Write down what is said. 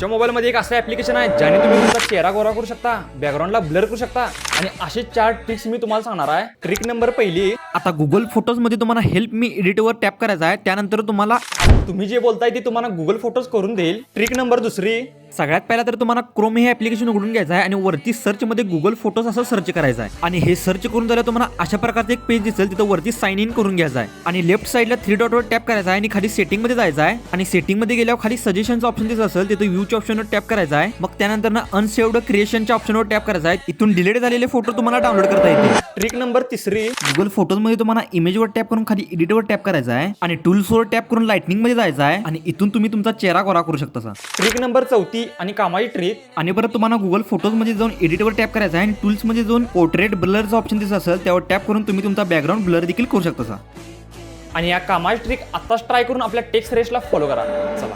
तुमच्या मोबाईलमध्ये एक असं ऍप्लिकेशन आहे ज्याने तुम्ही तुमचा चेहरा गोरा करू शकता, बॅकग्राऊंडला ब्लर करू शकता आणि असे 4 ट्रिक्स मी तुम्हाला सांगणार आहे. ट्रिक नंबर पहिली, आता गुगल फोटोज मध्ये तुम्हाला हेल्प मी एडिटवर टॅप करायचा आहे. त्यानंतर तुम्हाला तुम्ही जे बोलताय ते तुम्हाला गुगल फोटोज करून देईल. ट्रिक नंबर दुसरी, सगळ्यात पहिला तर तुम्हाला क्रोम हे ऍप्लिकेशन उघडून घ्यायचं आहे आणि वरती सर्च मध्ये गुगल फोटोज असं सर्च करायचं आहे. आणि हे सर्च करून झालं तुम्हाला अशा प्रकारचं एक पेज दिसेल, तिथं वरती साइन इन करून घ्यायचं आहे आणि लेफ्ट साइडला 3 डॉटवर टॅप करायचा आहे आणि खाली सेटिंग मध्ये जायचं आहे आणि सेटिंग मध्ये गेल्यावर खाली सजेशनचं ऑप्शन दिसत असेल तिथं व्ह्यूच्या ऑप्शनवर टॅप करायचा आहे. मग त्यानंतर अनसेव्ड क्रिएशनच्या ऑप्शनवर टॅप करायचा आहे. इथून डिलीट झालेले फोटो तुम्हाला डाउनलोड करता येतील. ट्रिक नंबर तिसरी, गुगल फोटोज मध्ये तुम्हाला इमेजवर टॅप करून खाली एडिटवर टॅप करायचा आहे आणि टूल्सवर टॅप करून लाइटनिंग मध्ये जायचं आहे आणि इथून तुम्ही तुमचा चेहरा गोरा करू शकता. ट्रिक नंबर चौथी आणि कामाची ट्रिक, आणि परत तुम्हाला गुगल फोटोज मध्ये जाऊन एडिटवर टॅप करायचा आहे आणि टूल्स मध्ये जाऊन पोर्ट्रेट ब्लरचा ऑप्शन दिसत असेल त्यावर टॅप करून तुम्ही तुमचा बॅकग्राऊंड ब्लर देखील करू शकता. आणि या कामाची ट्रिक आताच ट्राय करून आपल्या टेक्स्ट रेसला फॉलो करा. चला.